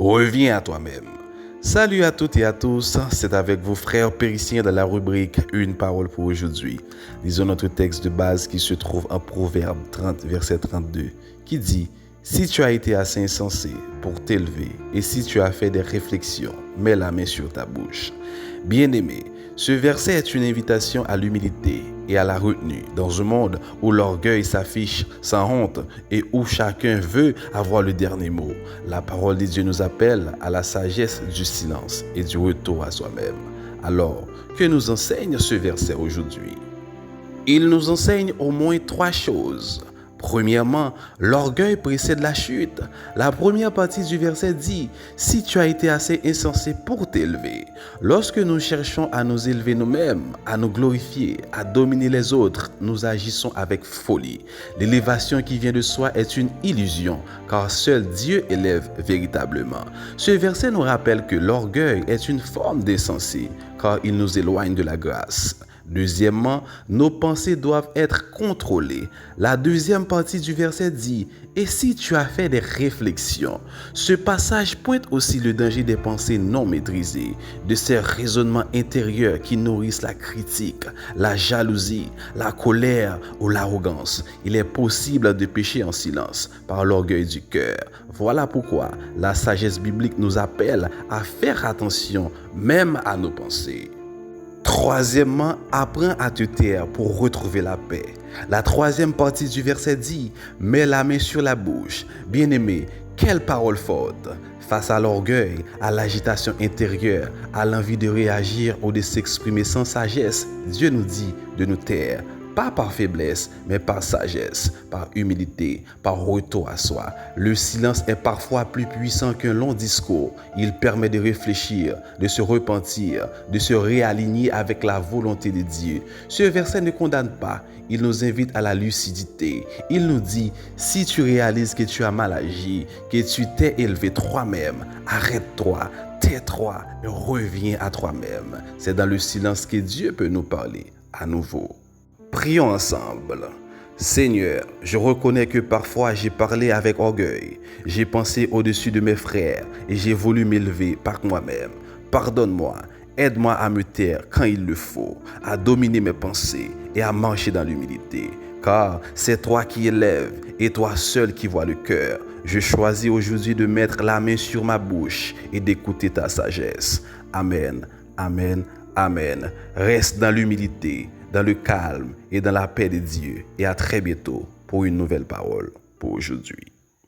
Reviens à toi-même. Salut à toutes et à tous, c'est avec vos frères périciens de la rubrique Une parole pour aujourd'hui. Lisons notre texte de base qui se trouve en Proverbe 30, verset 32, qui dit « Si tu as été assez insensé pour t'élever et si tu as fait des réflexions, mets la main sur ta bouche. » Bien-aimé, ce verset est une invitation à l'humilité et à la retenue dans un monde où l'orgueil s'affiche sans honte et où chacun veut avoir le dernier mot. La parole de Dieu nous appelle à la sagesse du silence et du retour à soi-même. Alors, que nous enseigne ce verset aujourd'hui? Il nous enseigne au moins 3 choses. Premièrement, l'orgueil précède la chute. La première partie du verset dit « Si tu as été assez insensé pour t'élever ». Lorsque nous cherchons à nous élever nous-mêmes, à nous glorifier, à dominer les autres, nous agissons avec folie. L'élévation qui vient de soi est une illusion, car seul Dieu élève véritablement. Ce verset nous rappelle que l'orgueil est une forme d'insensé, car il nous éloigne de la grâce. Deuxièmement, nos pensées doivent être contrôlées. La deuxième partie du verset dit « Et si tu as fait des réflexions ?» Ce passage pointe aussi le danger des pensées non maîtrisées, de ces raisonnements intérieurs qui nourrissent la critique, la jalousie, la colère ou l'arrogance. Il est possible de pécher en silence par l'orgueil du cœur. Voilà pourquoi la sagesse biblique nous appelle à faire attention même à nos pensées. Troisièmement, apprends à te taire pour retrouver la paix. La troisième partie du verset dit « Mets la main sur la bouche ». Bien-aimé, quelle parole forte! Face à l'orgueil, à l'agitation intérieure, à l'envie de réagir ou de s'exprimer sans sagesse, Dieu nous dit de nous taire. Pas par faiblesse, mais par sagesse, par humilité, par retour à soi. Le silence est parfois plus puissant qu'un long discours. Il permet de réfléchir, de se repentir, de se réaligner avec la volonté de Dieu. Ce verset ne condamne pas, il nous invite à la lucidité. Il nous dit, si tu réalises que tu as mal agi, que tu t'es élevé toi-même, arrête-toi, tais-toi, reviens à toi-même. C'est dans le silence que Dieu peut nous parler à nouveau. Prions ensemble. Seigneur, je reconnais que parfois j'ai parlé avec orgueil, j'ai pensé au-dessus de mes frères et j'ai voulu m'élever par moi-même. Pardonne-moi, aide-moi à me taire quand il le faut, à dominer mes pensées et à marcher dans l'humilité. Car c'est toi qui élèves et toi seul qui vois le cœur. Je choisis aujourd'hui de mettre la main sur ma bouche et d'écouter ta sagesse. Amen, amen, amen. Reste dans l'humilité, dans le calme et dans la paix de Dieu. Et à très bientôt pour une nouvelle parole pour aujourd'hui.